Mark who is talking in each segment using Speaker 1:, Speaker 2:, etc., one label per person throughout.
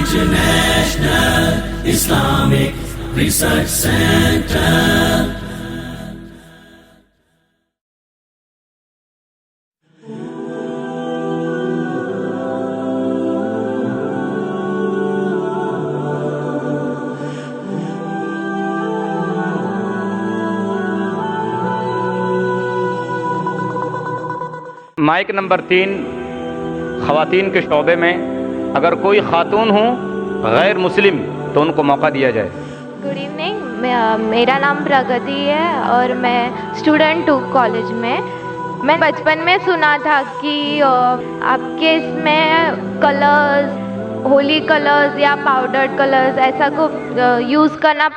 Speaker 1: International Islamic Research Center.
Speaker 2: Mic number 3 خواتین کے شعبے میں اگر کوئی خاتون ہوں غیر مسلم تو ان کو موقع دیا جائے.
Speaker 3: گڈ ایوننگ، میرا نام پرگتی ہے اور میں اسٹوڈنٹ ہوں کالج میں. میں بچپن میں سنا تھا کہ آپ کے اس میں کلرز، ہولی کلرز یا پاؤڈرڈ کلرز ایسا کو یوز کرنا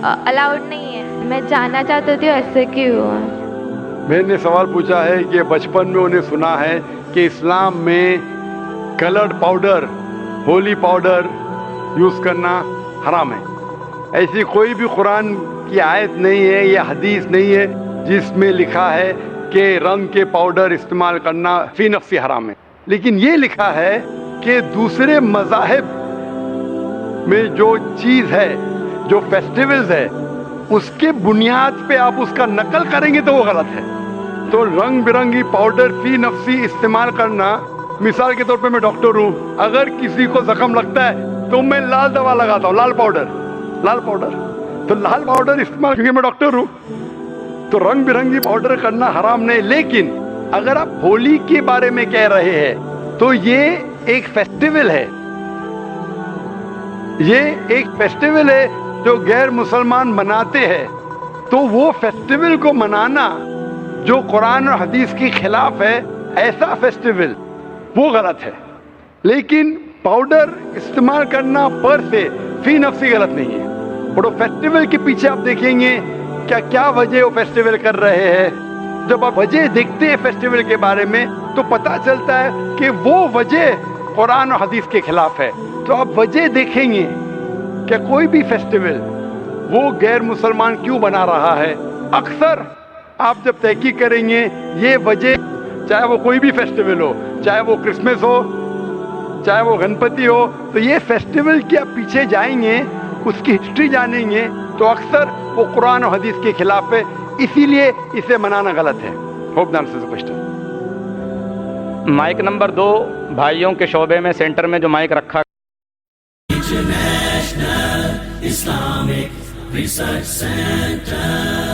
Speaker 3: الاؤڈ نہیں ہے. میں جاننا چاہتی تھی ایسے کیوں ہے.
Speaker 4: میں نے سوال پوچھا ہے کہ بچپن میں انہیں سنا ہے کہ اسلام میں coloured powder, Holi powder use کرنا حرام ہے. ایسی کوئی بھی قرآن کی آیت نہیں ہے یا حدیث نہیں ہے جس میں لکھا ہے کہ رنگ کے پاؤڈر استعمال کرنا فی نفسی حرام ہے. لیکن یہ لکھا ہے کہ دوسرے مذاہب میں جو چیز ہے، جو فیسٹیولز ہے، اس کے بنیاد پہ آپ اس کا نقل کریں گے تو وہ غلط ہے. تو رنگ برنگی پاؤڈر فی نفسی استعمال کرنا، مثال کے طور پہ میں ڈاکٹر ہوں، اگر کسی کو زخم لگتا ہے تو میں لال دوا لگاتا ہوں، لال پاؤڈر تو لال پاؤڈر استعمال کیونکہ میں ڈاکٹر ہوں. تو رنگ برنگی پاؤڈر کرنا حرام نہیں. لیکن اگر آپ ہولی کے بارے میں کہہ رہے ہیں تو یہ ایک فیسٹیول ہے، یہ ایک فیسٹیول ہے جو غیر مسلمان مناتے ہیں. تو وہ فیسٹیول کو منانا جو قرآن اور حدیث کے خلاف ہے، ایسا فیسٹیول وہ غلط ہے. لیکن پاؤڈر استعمال کرنا پر سے فی نفسی غلط نہیں ہے. اور وہ فیسٹیول کے پیچھے آپ دیکھیں گے کیا وجہ وہ فیسٹیول کر رہے ہیں. جب آپ وجہ دیکھتے ہیں فیسٹیول کے بارے میں تو پتہ چلتا ہے کہ وہ وجہ قرآن اور حدیث کے خلاف ہے. تو آپ وجہ دیکھیں گے کہ کوئی بھی فیسٹیول وہ غیر مسلمان کیوں بنا رہا ہے. اکثر آپ جب تحقیق کریں گے یہ وجہ، چاہے وہ کوئی بھی فیسٹیول ہو، چاہے وہ کرسمس ہو، چاہے وہ گنپتی ہو، تو یہ فیسٹیول کے آپ پیچھے جائیں گے، اس کی ہسٹری جانیں گے تو اکثر وہ قرآن و حدیث کے خلاف ہے. اسی لیے اسے منانا غلط ہے. ہوپ دان سے کوشچن.
Speaker 2: مائک نمبر 2 بھائیوں کے شعبے میں سینٹر میں جو مائک رکھا.
Speaker 1: International Islamic Research Center.